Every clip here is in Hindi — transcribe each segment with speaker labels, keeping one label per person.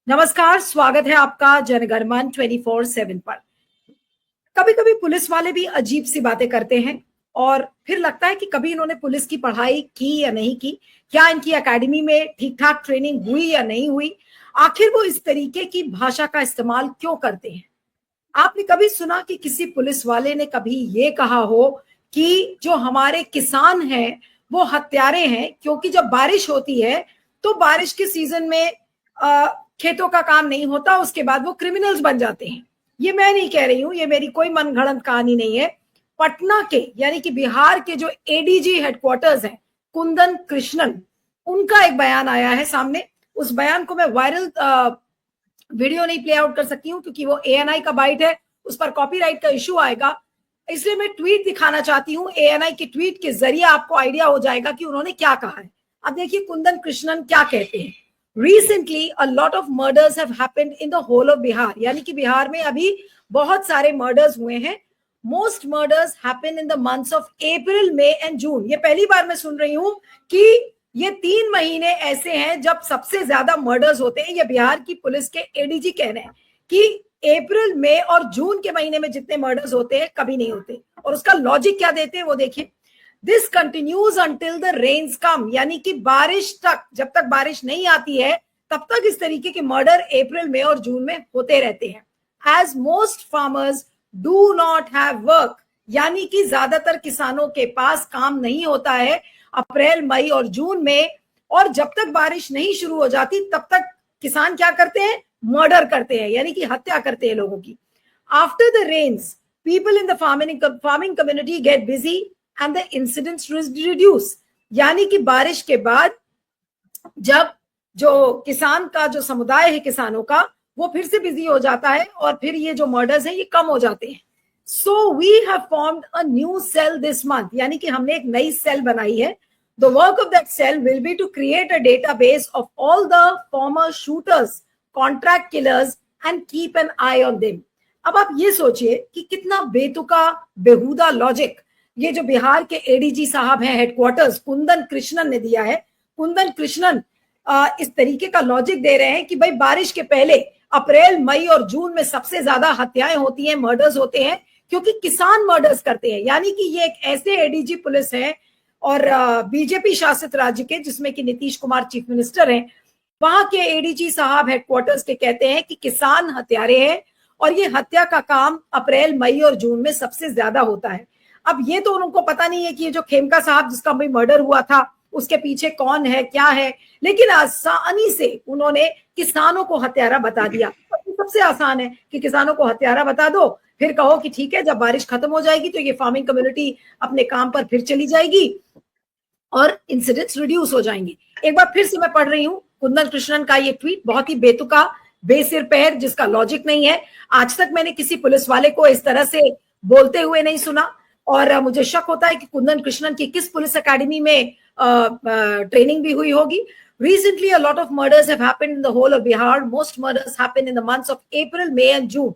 Speaker 1: नमस्कार, स्वागत है आपका जनगणमन 24/7 पर। कभी कभी पुलिस वाले भी अजीब सी बातें करते हैं और फिर लगता है कि कभी इन्होंने पुलिस की पढ़ाई की या नहीं की, क्या इनकी एकेडमी में ठीक ठाक ट्रेनिंग हुई या नहीं हुई, आखिर वो इस तरीके की भाषा का इस्तेमाल क्यों करते हैं। आपने कभी सुना कि किसी पुलिस वाले ने कभी ये कहा हो कि जो हमारे किसान हैं वो हत्यारे हैं, क्योंकि जब बारिश होती है तो बारिश के सीजन में खेतों का काम नहीं होता, उसके बाद वो क्रिमिनल्स बन जाते हैं। ये मैं नहीं कह रही हूं, ये मेरी कोई मनगढ़ंत कहानी नहीं है। पटना के यानी कि बिहार के जो एडीजी हेडक्वार्टर्स हैं, कुंदन कृष्णन, उनका एक बयान आया है सामने। उस बयान को मैं वायरल वीडियो नहीं प्ले आउट कर सकती हूँ क्योंकि वो एएनआई का बाइट है, उस पर कॉपीराइट का इश्यू आएगा, इसलिए मैं ट्वीट दिखाना चाहती हूँ। एएनआई के ट्वीट के जरिए आपको आइडिया हो जाएगा कि उन्होंने क्या कहा है। अब देखिए कुंदन कृष्णन क्या कहते हैं। Recently a lot of murders have happened in the whole of Bihar, यानी कि बिहार में अभी बहुत सारे मर्डर्स हुए हैं। Most murders happen in the months of April, May and June. ये पहली बार मैं सुन रही हूँ कि ये 3 महीने ऐसे हैं जब सबसे ज्यादा मर्डर्स होते हैं। ये बिहार की पुलिस के एडीजी कह रहे हैं कि अप्रैल, मई और जून के महीने में जितने मर्डर्स होते हैं कभी नहीं होते। और उसका लॉजिक क्या देते हैं वो देखिए। This continues until the rains come, यानी कि बारिश तक, जब तक बारिश नहीं आती है तब तक इस तरीके के मर्डर अप्रैल, मई और जून में होते रहते हैं। As most farmers do not have work, यानी कि ज्यादातर किसानों के पास काम नहीं होता है अप्रैल, मई और जून में, और जब तक बारिश नहीं शुरू हो जाती तब तक किसान क्या करते हैं, मर्डर करते हैं, यानी कि हत्या करते हैं लोगों की। After the rains people in the farming community get busy and the incidents reduce, यानी कि बारिश के बाद जब जो किसान का जो समुदाय है किसानों का, वो फिर से बिजी हो जाता है और फिर ये जो मर्डर्स हैं ये कम हो जाते हैं। So we have formed a new cell this month, यानी कि हमने एक नई सेल बनाई है। The work of that cell will be to create a database of all the former shooters, contract killers and keep an eye on them. अब आप ये सोचिए कि कितना बेतुका बेहुदा लॉजिक ये जो बिहार के एडीजी साहब हैं हेडक्वार्टर्स कुंदन कृष्णन ने दिया है। कुंदन कृष्णन इस तरीके का लॉजिक दे रहे हैं कि भाई बारिश के पहले अप्रैल, मई और जून में सबसे ज्यादा हत्याएं होती हैं, मर्डर्स होते हैं, क्योंकि किसान मर्डर्स करते हैं। यानी कि ये एक ऐसे एडीजी पुलिस है और बीजेपी शासित राज्य के, जिसमें कि नीतीश कुमार चीफ मिनिस्टर हैं, वहां के एडीजी साहब हेडक्वार्टर्स के कहते हैं कि किसान हत्यारे हैं और ये हत्या का काम अप्रैल, मई और जून में सबसे ज्यादा होता है। अब ये तो उनको पता नहीं है कि ये जो खेमका साहब जिसका भी मर्डर हुआ था उसके पीछे कौन है, क्या है, लेकिन आसानी से उन्होंने किसानों को हत्यारा बता दिया। तो सबसे आसान है कि किसानों को हत्यारा बता दो, फिर कहो कि ठीक है जब बारिश खत्म हो जाएगी तो ये फार्मिंग कम्युनिटी अपने काम पर फिर चली जाएगी और इंसिडेंट्स रिड्यूस हो जाएंगे। एक बार फिर से मैं पढ़ रही हूं कुंदन कृष्णन का ये ट्वीट, बहुत ही बेतुका, बेसिर पैर, जिसका लॉजिक नहीं है। आज तक मैंने किसी पुलिस वाले को इस तरह से बोलते हुए नहीं सुना और मुझे शक होता है कि कुंदन कृष्णन की किस पुलिस अकेडमी में ट्रेनिंग भी हुई होगी। Recently, a lot of murders have happened in the whole of Bihar. Most murders happen in the months of April, May, and June.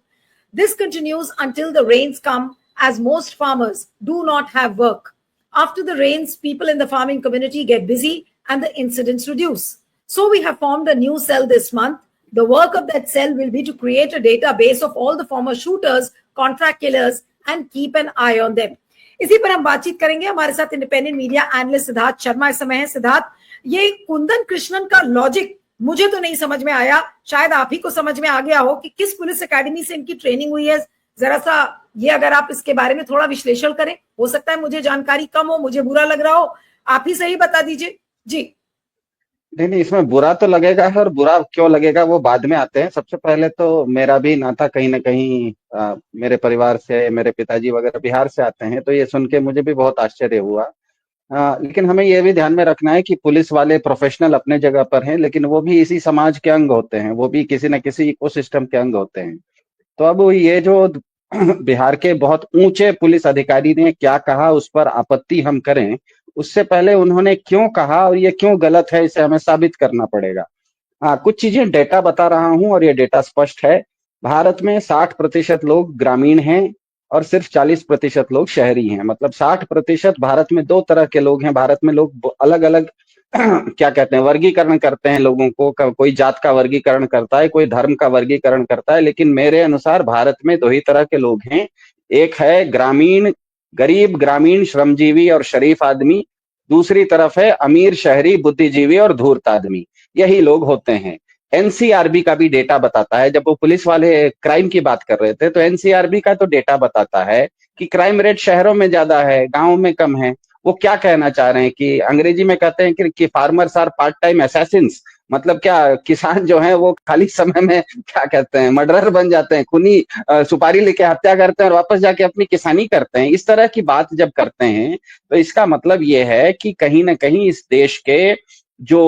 Speaker 1: This continues until the rains come, as most farmers do not have work. After the rains, people in the farming community get busy and the incidents reduce. So we have formed a new cell this month. The work of that cell will be to create a database of all the former shooters, contract killers, and keep an eye on them. इसी पर हम बातचीत करेंगे। हमारे साथ independent media analyst Siddharth Sharma इस समय है। सिद्धार्थ, ये कुंदन कृष्णन का लॉजिक मुझे तो नहीं समझ में आया, शायद आप ही को समझ में आ गया हो कि किस पुलिस एकेडमी से इनकी ट्रेनिंग हुई है। जरा सा ये अगर आप इसके बारे में थोड़ा विश्लेषण करें, हो सकता है मुझे जानकारी कम हो, मुझे बुरा लग रहा हो, आप ही सही बता दीजिए जी।
Speaker 2: नहीं, इसमें बुरा तो लगेगा है, और बुरा क्यों लगेगा वो बाद में आते हैं। सबसे पहले तो मेरा भी नाता कहीं ना कहीं मेरे परिवार से, मेरे पिताजी वगैरह बिहार से आते हैं, तो ये सुन के मुझे भी बहुत आश्चर्य हुआ। लेकिन हमें ये भी ध्यान में रखना है कि पुलिस वाले प्रोफेशनल अपने जगह पर हैं, लेकिन वो भी इसी समाज के अंग होते हैं, वो भी किसी न किसी इकोसिस्टम के अंग होते हैं। तो अब ये जो बिहार के बहुत ऊंचे पुलिस अधिकारी ने क्या कहा उस पर आपत्ति हम करें, उससे पहले उन्होंने क्यों कहा और ये क्यों गलत है, इसे हमें साबित करना पड़ेगा। कुछ चीजें डेटा बता रहा हूं और ये डेटा स्पष्ट है। भारत में 60% लोग ग्रामीण हैं और सिर्फ 40% लोग शहरी हैं। मतलब 60% भारत में दो तरह के लोग हैं। भारत में लोग अलग अलग क्या कहते हैं, वर्गीकरण करते हैं लोगों को, कोई जात का वर्गीकरण करता है, कोई धर्म का वर्गीकरण करता है, लेकिन मेरे अनुसार भारत में दो ही तरह के लोग हैं। एक है ग्रामीण, गरीब ग्रामीण श्रमजीवी और शरीफ आदमी, दूसरी तरफ है अमीर शहरी बुद्धिजीवी और धूर्त आदमी। यही लोग होते हैं। एनसीआरबी का भी डेटा बताता है, जब वो पुलिस वाले क्राइम की बात कर रहे थे तो एनसीआरबी का तो डेटा बताता है कि क्राइम रेट शहरों में ज्यादा है, गांवों में कम है। वो क्या कहना चाह रहे हैं कि अंग्रेजी में कहते हैं कि farmers are part time assassins, मतलब क्या किसान जो है वो खाली समय में क्या कहते हैं मर्डरर बन जाते हैं, खूनी, सुपारी लेके हत्या करते हैं और वापस जाके अपनी किसानी करते हैं। इस तरह की बात जब करते हैं तो इसका मतलब ये है कि कहीं ना कहीं इस देश के जो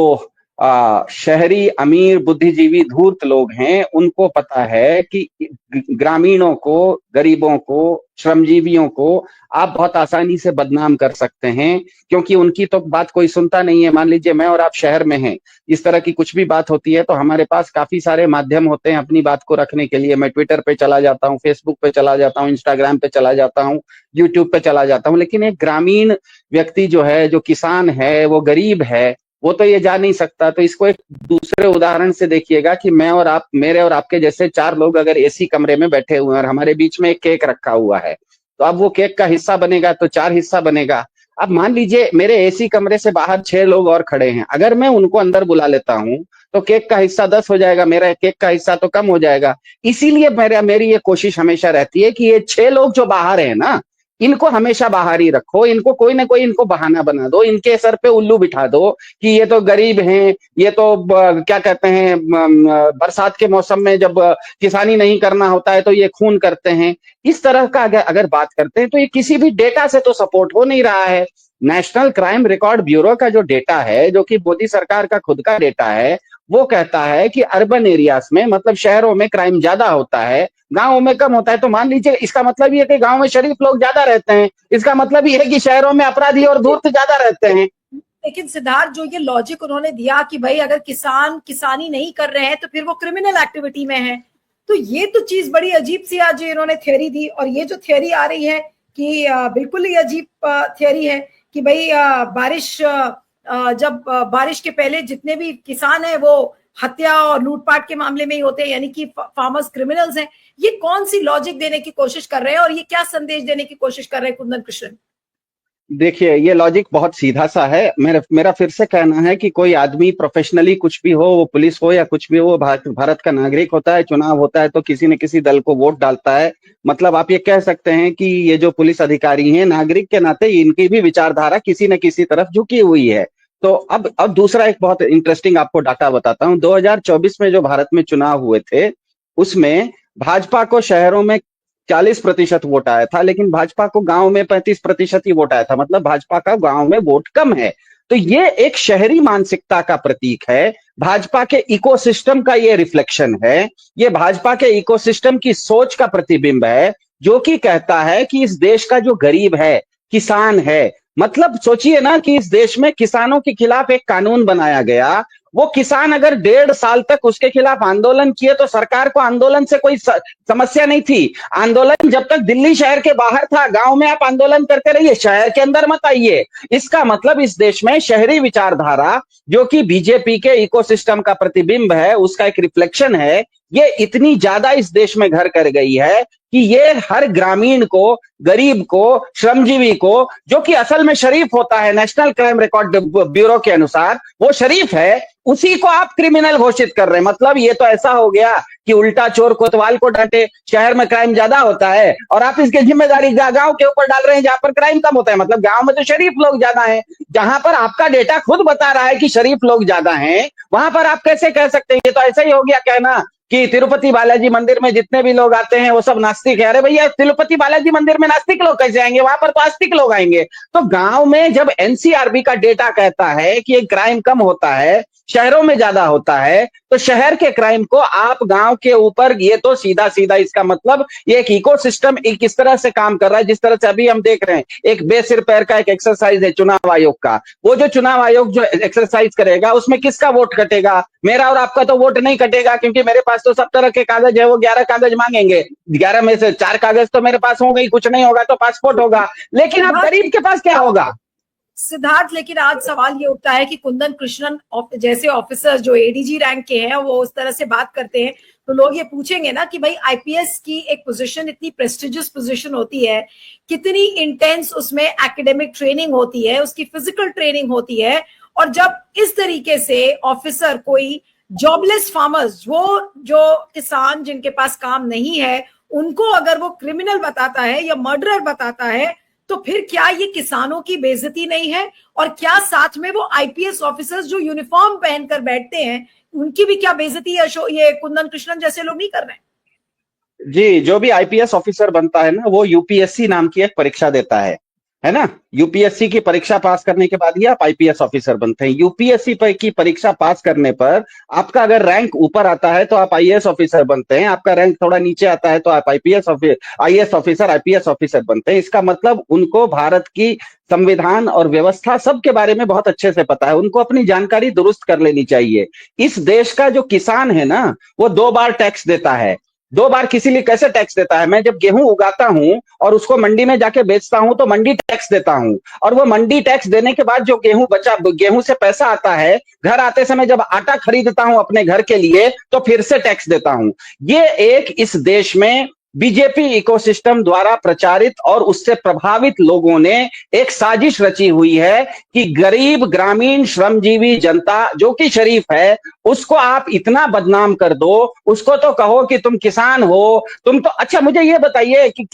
Speaker 2: शहरी अमीर बुद्धिजीवी धूर्त लोग हैं उनको पता है कि ग्रामीणों को, गरीबों को, श्रमजीवियों को आप बहुत आसानी से बदनाम कर सकते हैं, क्योंकि उनकी तो बात कोई सुनता नहीं है। मान लीजिए मैं और आप शहर में हैं, इस तरह की कुछ भी बात होती है तो हमारे पास काफी सारे माध्यम होते हैं अपनी बात को रखने के लिए। मैं ट्विटर पे चला जाता हूँ, फेसबुक पे चला जाता हूँ, इंस्टाग्राम पे चला जाता हूँ, यूट्यूब पे चला जाता हूँ, लेकिन एक ग्रामीण व्यक्ति जो है, जो किसान है, वो गरीब है, वो तो ये जा नहीं सकता। तो इसको एक दूसरे उदाहरण से देखिएगा कि मैं और आप, मेरे और आपके जैसे चार लोग अगर एसी कमरे में बैठे हुए हैं और हमारे बीच में एक केक रखा हुआ है, तो अब वो केक का हिस्सा बनेगा तो चार हिस्सा बनेगा। अब मान लीजिए मेरे एसी कमरे से बाहर 6 लोग और खड़े हैं, अगर मैं उनको अंदर बुला लेता हूं तो केक का हिस्सा 10 हो जाएगा, मेरा केक का हिस्सा तो कम हो जाएगा। इसीलिए मेरी ये कोशिश हमेशा रहती है कि ये 6 लोग जो बाहर है ना, इनको हमेशा बाहर ही रखो, इनको कोई ना कोई इनको बहाना बना दो, इनके सर पे उल्लू बिठा दो कि ये तो गरीब हैं, ये तो क्या कहते हैं बरसात के मौसम में जब किसानी नहीं करना होता है तो ये खून करते हैं। इस तरह का अगर बात करते हैं तो ये किसी भी डेटा से तो सपोर्ट हो नहीं रहा है। नेशनल क्राइम रिकॉर्ड ब्यूरो का जो डेटा है, जो कि मोदी सरकार का खुद का डेटा है, वो कहता है कि अर्बन एरियाज में, मतलब शहरों में क्राइम ज्यादा होता है, गांवों में कम होता है। तो मान लीजिए इसका मतलब ये है कि गांव में शरीफ लोग ज्यादा रहते हैं, इसका मतलब ये है कि शहरों में अपराधी और धूर्त ज्यादा रहते हैं।
Speaker 1: लेकिन सिद्धार्थ, जो ये लॉजिक उन्होंने दिया कि भाई अगर किसान किसानी नहीं कर रहे हैं तो फिर वो क्रिमिनल एक्टिविटी में है, तो ये तो चीज बड़ी अजीब सी आज इन्होंने थ्योरी दी। और ये जो थ्योरी आ रही है कि बिल्कुल ही अजीब थ्योरी है कि भाई जब बारिश के पहले जितने भी किसान हैं वो हत्या और लूटपाट के मामले में ही होते हैं, यानी कि फार्मर्स क्रिमिनल्स हैं। ये कौन सी लॉजिक देने की कोशिश कर रहे हैं और ये क्या संदेश देने की कोशिश कर रहे हैं कुंदन कृष्णन?
Speaker 2: देखिए ये लॉजिक बहुत सीधा सा है। मेरा फिर से कहना है कि कोई आदमी प्रोफेशनली कुछ भी हो, वो पुलिस हो या कुछ भी हो, भारत का नागरिक होता है, चुनाव होता है तो किसी न किसी दल को वोट डालता है। मतलब आप ये कह सकते हैं कि ये जो पुलिस अधिकारी हैं, नागरिक के नाते इनकी भी विचारधारा किसी न किसी तरफ झुकी हुई है। तो अब दूसरा एक बहुत इंटरेस्टिंग आपको डाटा बताता हूँ। 2024 में जो भारत में चुनाव हुए थे, उसमें भाजपा को शहरों में 40% वोट आया था, लेकिन भाजपा को गांव में 35% ही वोट आया था। मतलब भाजपा का गांव में वोट कम है। तो ये एक शहरी मानसिकता का प्रतीक है, भाजपा के इकोसिस्टम का ये रिफ्लेक्शन है, ये भाजपा के इकोसिस्टम की सोच का प्रतिबिंब है, जो कि कहता है कि इस देश का जो गरीब है, किसान है, मतलब सोचिए ना कि इस देश में किसानों के खिलाफ एक कानून बनाया गया। वो किसान अगर 1.5 साल तक उसके खिलाफ आंदोलन किए तो सरकार को आंदोलन से कोई समस्या नहीं थी। आंदोलन जब तक दिल्ली शहर के बाहर था, गांव में आप आंदोलन करते रहिए, शहर के अंदर मत आइए। इसका मतलब इस देश में शहरी विचारधारा, जो कि बीजेपी के इकोसिस्टम का प्रतिबिंब है, उसका एक रिफ्लेक्शन है, ये इतनी ज्यादा इस देश में घर कर गई है कि ये हर ग्रामीण को, गरीब को, श्रमजीवी को, जो कि असल में शरीफ होता है, नेशनल क्राइम रिकॉर्ड ब्यूरो के अनुसार वो शरीफ है, उसी को आप क्रिमिनल घोषित कर रहे हैं। मतलब ये तो ऐसा हो गया कि उल्टा चोर कोतवाल को डांटे, शहर में क्राइम ज्यादा होता है और आप इसकी जिम्मेदारी गांव के ऊपर डाल रहे हैं जहां पर क्राइम कम होता है। मतलब गांव में तो शरीफ लोग ज्यादा हैं, जहां पर आपका डेटा खुद बता रहा है कि शरीफ लोग ज्यादा हैं, वहां पर आप कैसे कह सकते हैं? ये तो ऐसा ही हो गया कहना कि तिरुपति बालाजी मंदिर में जितने भी लोग आते हैं वो सब नास्तिक है। अरे भैया, तिरुपति बालाजी मंदिर में नास्तिक लोग कैसे आएंगे? वहां पर तो आस्तिक लोग आएंगे। तो गांव में जब एनसीआरबी का डेटा कहता है कि क्राइम कम होता है, शहरों में ज्यादा होता है, तो शहर के क्राइम को आप गांव के ऊपर, ये तो सीधा सीधा इसका मतलब ये एक इकोसिस्टम एक इस तरह से काम कर रहा है, जिस तरह से अभी हम देख रहे हैं। एक बेसिर पैर का एक एक्सरसाइज है चुनाव आयोग का। वो जो चुनाव आयोग जो एक्सरसाइज करेगा उसमें किसका वोट कटेगा? मेरा और आपका तो वोट नहीं कटेगा, क्योंकि मेरे पास तो सब तरह के कागज है। वो 11 कागज मांगेंगे, 11 में से 4 कागज तो मेरे पास होंगे ही, कुछ नहीं होगा तो पासपोर्ट होगा। लेकिन अब गरीब के पास क्या होगा?
Speaker 1: सिद्धार्थ, लेकिन आज सवाल ये उठता है कि कुंदन कृष्णन जैसे ऑफिसर जो एडीजी रैंक के हैं वो उस तरह से बात करते हैं, तो लोग ये पूछेंगे ना कि भाई आईपीएस की एक पोजीशन इतनी प्रेस्टिजियस पोजीशन होती है, कितनी इंटेंस उसमें एकेडमिक ट्रेनिंग होती है, उसकी फिजिकल ट्रेनिंग होती है, और जब इस तरीके से ऑफिसर कोई जॉबलेस फार्मर्स, वो जो किसान जिनके पास काम नहीं है, उनको अगर वो क्रिमिनल बताता है या मर्डरर बताता है, तो फिर क्या ये किसानों की बेइज्जती नहीं है? और क्या साथ में वो आईपीएस ऑफिसर्स जो यूनिफॉर्म पहनकर बैठते हैं, उनकी भी क्या बेइज्जती ये कुंदन कृष्णन जैसे लोग नहीं कर रहे हैं?
Speaker 2: जी, जो भी आईपीएस ऑफिसर बनता है ना, वो यूपीएससी नाम की एक परीक्षा देता है ना। यूपीएससी की परीक्षा पास करने के बाद ही आप आईपीएस ऑफिसर बनते हैं। यूपीएससी की परीक्षा पास करने पर आपका अगर रैंक ऊपर आता है तो आप आईएएस ऑफिसर बनते हैं, आपका रैंक थोड़ा नीचे आता है तो आप आईएएस ऑफिसर, आईपीएस ऑफिसर बनते हैं। इसका मतलब उनको भारत की संविधान और व्यवस्था सबके बारे में बहुत अच्छे से पता है, उनको अपनी जानकारी दुरुस्त कर लेनी चाहिए। इस देश का जो किसान है ना, वो 2 बार टैक्स देता है। 2 बार किसी लिए कैसे टैक्स देता है? मैं जब गेहूं उगाता हूं और उसको मंडी में जाके बेचता हूं तो मंडी टैक्स देता हूं, और वो मंडी टैक्स देने के बाद जो गेहूं से पैसा आता है, घर आते समय जब आटा खरीदता हूं अपने घर के लिए तो फिर से टैक्स देता हूं। ये एक इस देश में बीजेपी इकोसिस्टम द्वारा प्रचारित और उससे प्रभावित लोगों ने एक साजिश रची हुई है कि गरीब ग्रामीण श्रमजीवी जनता जो कि शरीफ है, उसको आप इतना बदनाम कर दो, उसको तो कहो कि तुम किसान हो, तुम तो। अच्छा, मुझे ये बताइए कि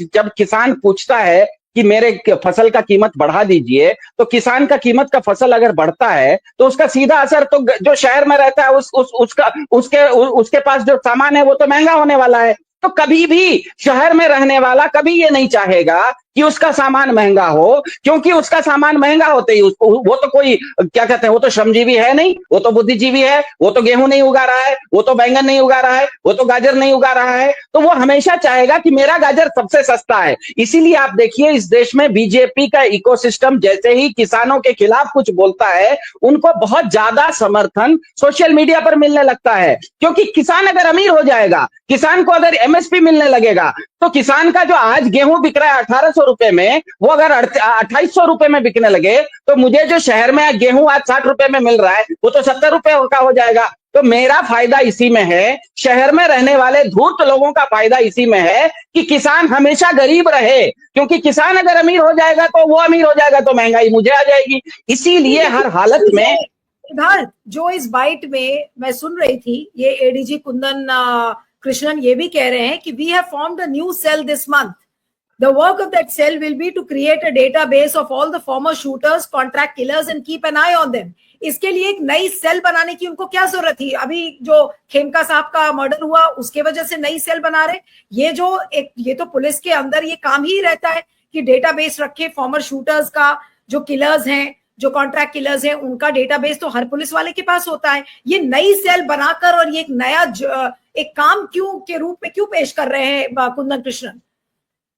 Speaker 2: जब किसान पूछता है कि मेरे फसल का कीमत बढ़ा दीजिए, तो किसान का कीमत का फसल अगर बढ़ता है तो उसका सीधा असर तो जो शहर में रहता है उसके पास जो सामान है वो तो महंगा होने वाला है। तो कभी भी शहर में रहने वाला कभी ये नहीं चाहेगा कि उसका सामान महंगा हो, क्योंकि उसका सामान महंगा होते ही वो तो कोई क्या कहते हैं, वो तो श्रमजीवी है नहीं, वो तो बुद्धिजीवी है, वो तो गेहूं नहीं उगा रहा है, वो तो बैंगन नहीं उगा रहा है, वो तो गाजर नहीं उगा रहा है, तो वो हमेशा चाहेगा कि मेरा गाजर सबसे सस्ता है। इसीलिए आप देखिए इस देश में बीजेपी का इकोसिस्टम जैसे ही किसानों के खिलाफ कुछ बोलता है, उनको बहुत ज्यादा समर्थन सोशल मीडिया पर मिलने लगता है, क्योंकि किसान अगर अमीर हो जाएगा, किसान को अगर एमएसपी मिलने लगेगा, तो किसान का जो आज गेहूं बिक रहा है 1800 रुपए में, वो अगर 2800 रुपए में बिकने लगे, तो मुझे जो शहर में गेहूं आज 60 रुपए में मिल रहा है वो तो 70 रुपए का हो जाएगा। तो मेरा फायदा इसी में है, शहर में रहने वाले धूर्त लोगों का फायदा इसी में है कि किसान हमेशा गरीब रहे, क्योंकि किसान अगर अमीर हो जाएगा तो वो अमीर हो जाएगा तो महंगाई मुझे आ जाएगी। इसीलिए हर हालत में
Speaker 1: सिद्धार्थ, जो इस बाइट में मैं सुन रही थी, ये एडीजी कुंदन कृष्णन ये भी कह रहे हैं कि we have formed a new cell this month. The work of that cell will be to create a database of all the former shooters, contract killers and keep an eye on them. इसके लिए एक नई सेल बनाने की उनको क्या जरूरत थी? अभी जो खेमका साहब का मर्डर हुआ उसके वजह से नई सेल बना रहे। ये तो पुलिस के अंदर ये काम ही रहता है कि डेटाबेस रखे फॉर्मर शूटर्स का, जो किलर्स हैं, जो कॉन्ट्रैक्ट किलर्स हैं, उनका डेटाबेस तो हर पुलिस वाले के पास होता है। ये नई सेल बनाकर और ये एक नया एक काम क्यों के रूप में क्यों पेश कर रहे हैं कुंदन कृष्णन?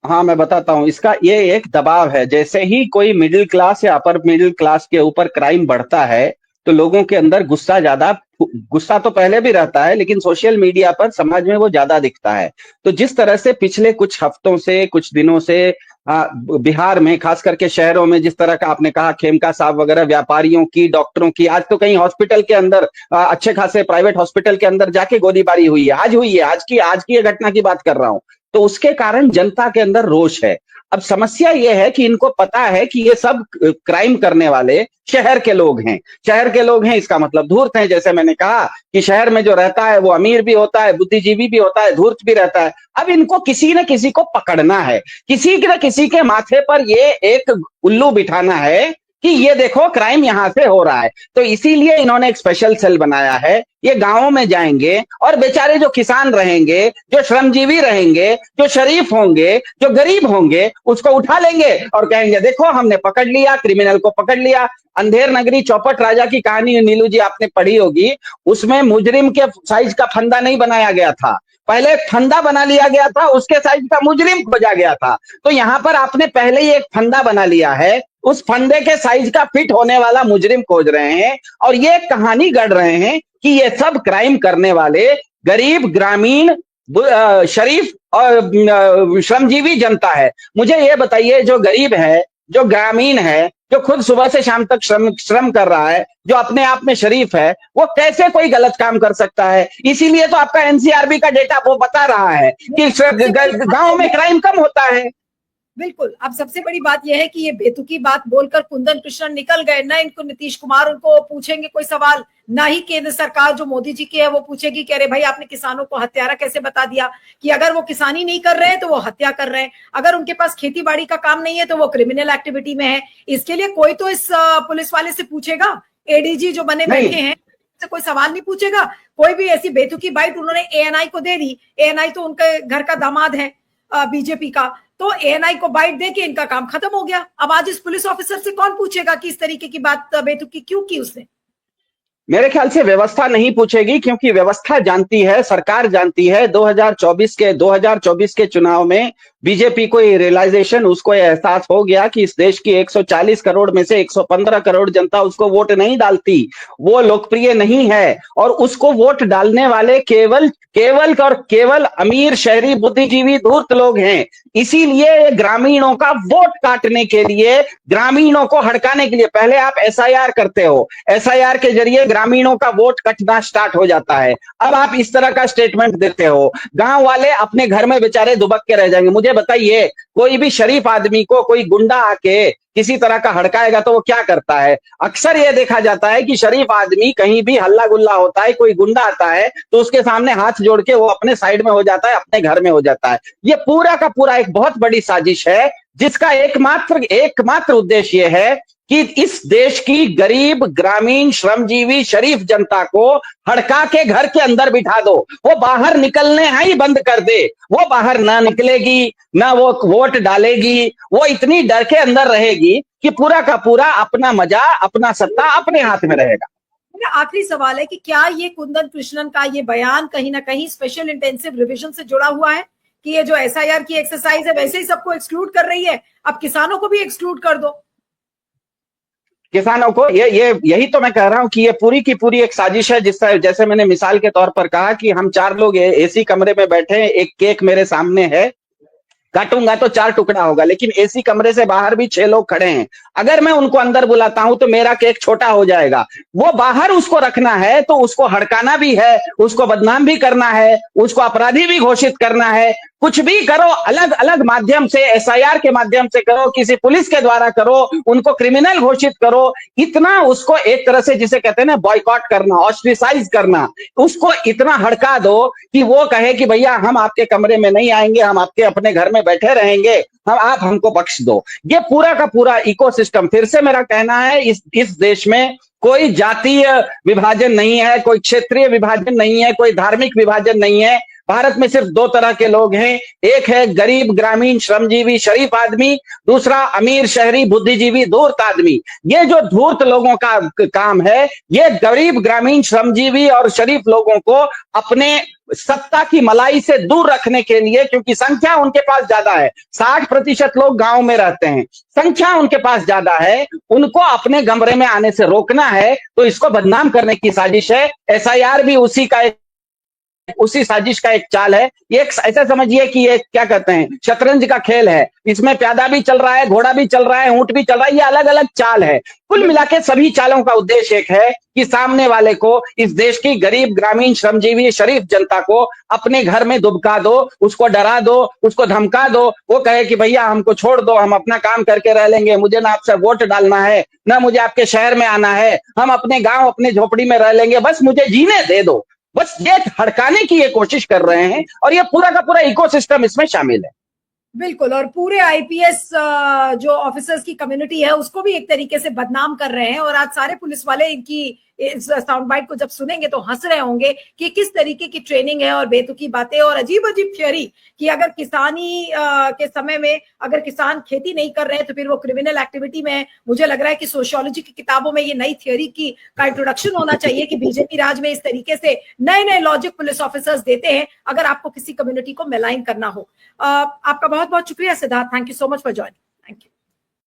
Speaker 2: हाँ, मैं बताता हूँ। इसका ये एक दबाव है। जैसे ही कोई मिडिल क्लास या अपर मिडिल क्लास के ऊपर क्राइम बढ़ता है तो लोगों के अंदर गुस्सा तो पहले भी रहता है, लेकिन सोशल मीडिया पर समाज में वो ज्यादा दिखता है। तो जिस तरह से पिछले कुछ हफ्तों से, कुछ दिनों से बिहार में, खास करके शहरों में, जिस तरह का आपने कहा खेमका साहब वगैरह, व्यापारियों की, डॉक्टरों की, आज तो कहीं हॉस्पिटल के अंदर, अच्छे खासे प्राइवेट हॉस्पिटल के अंदर जाके गोलीबारी हुई है, आज की घटना की बात कर रहा हूं। तो उसके कारण जनता के अंदर रोष है। अब समस्या यह है कि इनको पता है कि ये सब क्राइम करने वाले शहर के लोग हैं। इसका मतलब धूर्त हैं। जैसे मैंने कहा कि शहर में जो रहता है वो अमीर भी होता है, बुद्धिजीवी भी होता है, धूर्त भी रहता है। अब इनको किसी न किसी को पकड़ना है, किसी न किसी के माथे पर ये एक उल्लू बिठाना है कि ये देखो क्राइम यहां से हो रहा है। तो इसीलिए इन्होंने एक स्पेशल सेल बनाया है। ये गांवों में जाएंगे और बेचारे जो किसान रहेंगे, जो श्रमजीवी रहेंगे, जो शरीफ होंगे, जो गरीब होंगे, उसको उठा लेंगे और कहेंगे देखो हमने पकड़ लिया, क्रिमिनल को पकड़ लिया। अंधेर नगरी चौपट राजा की कहानी नीलू जी आपने पढ़ी होगी, उसमें मुजरिम के साइज का फंदा नहीं बनाया गया था, पहले फंदा बना लिया गया था, उसके साइज का मुजरिम खोजा गया था। तो यहां पर आपने पहले ही एक फंदा बना लिया है, उस फंदे के साइज का फिट होने वाला मुजरिम खोज रहे हैं और ये कहानी गढ़ रहे हैं कि ये सब क्राइम करने वाले गरीब, ग्रामीण, शरीफ और श्रमजीवी जनता है। मुझे ये बताइए, जो गरीब है, जो ग्रामीण है, जो खुद सुबह से शाम तक श्रम कर रहा है, जो अपने आप में शरीफ है, वो कैसे कोई गलत काम कर सकता है? इसीलिए तो आपका एनसीआरबी का डेटा वो बता रहा है कि गांव में क्राइम कम होता है।
Speaker 1: बिल्कुल। अब सबसे बड़ी बात यह है कि ये बेतुकी बात बोलकर कुंदन कृष्णन निकल गए। ना इनको नीतीश कुमार उनको पूछेंगे कोई सवाल, ना ही केंद्र सरकार जो मोदी जी की है वो पूछेगी कि अरे भाई आपने किसानों को हत्यारा कैसे बता दिया, कि अगर वो किसानी नहीं कर रहे हैं तो वो हत्या कर रहे हैं, अगर उनके पास खेती बाड़ी का काम नहीं है तो वो क्रिमिनल एक्टिविटी में है। इसके लिए कोई तो इस पुलिस वाले से पूछेगा, एडीजी जो बने बैठे हैं से कोई सवाल नहीं पूछेगा। कोई भी ऐसी बेतुकी बाइट उन्होंने एएनआई को दे दी। एएनआई तो उनके घर का दामाद है बीजेपी का, तो एएनआई को बाइट दे के इनका काम खत्म हो गया। अब आज इस पुलिस ऑफिसर से कौन पूछेगा कि इस तरीके की बात बेतुकी क्यों की उसने?
Speaker 2: मेरे ख्याल से व्यवस्था नहीं पूछेगी, क्योंकि व्यवस्था जानती है, सरकार जानती है 2024 के चुनाव में बीजेपी को ये रियलाइजेशन, उसको ये एहसास हो गया कि इस देश की 140 करोड़ में से 115 करोड़ जनता उसको वोट नहीं डालती, वो लोकप्रिय नहीं है, और उसको वोट डालने वाले केवल और केवल अमीर शहरी बुद्धिजीवी धूर्त लोग हैं। इसीलिए ग्रामीणों का वोट काटने के लिए, ग्रामीणों को हड़काने के लिए पहले आप एसआईआर करते हो, एसआईआर के जरिए ग्रामीणों का वोट कटना स्टार्ट हो जाता है। अब आप इस तरह का स्टेटमेंट देते हो, गांव वाले अपने घर में बेचारे दुबक के रह जाएंगे। मुझे बताइए, कोई भी शरीफ आदमी को कोई गुंडा आके किसी तरह का हड़काएगा तो वो क्या करता है? अक्सर ये देखा जाता है कि शरीफ आदमी कहीं भी हल्ला गुल्ला होता है, कोई गुंडा आता है तो उसके सामने हाथ जोड़ के वो अपने साइड में हो जाता है, अपने घर में हो जाता है। ये पूरा का पूरा एक बहुत बड़ी साजिश है, जिसका एकमात्र उद्देश्य ये है कि इस देश की गरीब ग्रामीण श्रमजीवी शरीफ जनता को हड़का के घर के अंदर बिठा दो, वो बाहर निकलने ही बंद कर दे, वो बाहर ना निकलेगी, ना वो वोट डालेगी, वो इतनी डर के अंदर रहेगी कि पूरा का पूरा अपना मजा, अपना सत्ता अपने हाथ में रहेगा।
Speaker 1: मेरा आखिरी सवाल है कि क्या ये कुंदन कृष्णन का ये बयान कहीं ना कहीं स्पेशल इंटेंसिव रिवीजन से जुड़ा हुआ है कि ये जो एसआईआर की एक्सरसाइज है वैसे ही सबको एक्सक्लूड कर रही है, अब किसानों को भी एक्सक्लूड कर दो?
Speaker 2: किसानों को यही तो मैं कह रहा हूं कि ये पूरी की पूरी एक साजिश है। जैसे मैंने मिसाल के तौर पर कहा कि हम 4 लोग एसी कमरे में बैठे हैं, एक केक मेरे सामने है, काटूंगा तो 4 टुकड़ा होगा, लेकिन एसी कमरे से बाहर भी 6 लोग खड़े हैं। अगर मैं उनको अंदर बुलाता हूं तो मेरा केक छोटा हो जाएगा। वो बाहर उसको रखना है तो उसको हड़काना भी है, उसको बदनाम भी करना है, उसको अपराधी भी घोषित करना है। कुछ भी करो, अलग अलग माध्यम से, एसआईआर के माध्यम से करो, किसी पुलिस के द्वारा करो, उनको क्रिमिनल घोषित करो, इतना उसको एक तरह से जिसे कहते हैं ना बॉयकॉट करना, ऑस्ट्रिसाइज करना, उसको इतना हड़का दो कि वो कहे कि भैया हम आपके कमरे में नहीं आएंगे, हम आपके अपने घर में बैठे रहेंगे, आप हमको बख्श दो। ये पूरा का पूरा इकोसिस्टम, फिर से मेरा कहना है, इस देश में कोई जातीय विभाजन नहीं है, कोई क्षेत्रीय विभाजन नहीं है, कोई धार्मिक विभाजन नहीं है। भारत में सिर्फ 2 तरह के लोग हैं, एक है गरीब ग्रामीण श्रमजीवी शरीफ आदमी, दूसरा अमीर शहरी बुद्धिजीवी धूर्त आदमी। ये जो धूर्त लोगों का काम है, ये गरीब ग्रामीण श्रमजीवी और शरीफ लोगों को अपने सत्ता की मलाई से दूर रखने के लिए, क्योंकि संख्या उनके पास ज्यादा है, 60% लोग गांव में रहते हैं, संख्या उनके पास ज्यादा है, उनको अपने कमरे में आने से रोकना है, तो इसको बदनाम करने की साजिश है। एसआईआर भी उसी साजिश का एक चाल है। ये ऐसा समझिए कि ये क्या कहते हैं, शतरंज का खेल है, इसमें प्यादा भी चल रहा है, घोड़ा भी चल रहा है, ऊंट भी चल रहा है, ये अलग अलग चाल है। कुल मिला के सभी चालों का उद्देश्य एक है कि सामने वाले को, इस देश की गरीब ग्रामीण श्रमजीवी शरीफ जनता को अपने घर में दुबका दो, उसको डरा दो, उसको धमका दो, वो कहे कि भैया हमको छोड़ दो, हम अपना काम करके रह लेंगे, मुझे ना आपसे वोट डालना है, ना मुझे आपके शहर में आना है, हम अपने गांव अपनी झोपड़ी में रह लेंगे, बस मुझे जीने दे दो। बस ये हड़काने की ये कोशिश कर रहे हैं, और ये पूरा का पूरा इकोसिस्टम इसमें शामिल है।
Speaker 1: बिल्कुल, और पूरे आईपीएस जो ऑफिसर्स की कम्युनिटी है उसको भी एक तरीके से बदनाम कर रहे हैं। और आज सारे पुलिस वाले इनकी इस साउंड बाइट को जब सुनेंगे तो हंस रहे होंगे कि किस तरीके की ट्रेनिंग है, और बेतुकी बातें और अजीब अजीब थ्योरी कि अगर किसानी के समय में अगर किसान खेती नहीं कर रहे हैं तो फिर वो क्रिमिनल एक्टिविटी में है। मुझे लग रहा है कि सोशियोलॉजी की किताबों में ये नई थ्योरी का इंट्रोडक्शन होना चाहिए कि बीजेपी राज में इस तरीके से नए नए लॉजिक पुलिस ऑफिसर्स देते हैं अगर आपको किसी कम्युनिटी को मेलाइन करना हो। आपका बहुत बहुत शुक्रिया Siddharth, thank you so much for joining.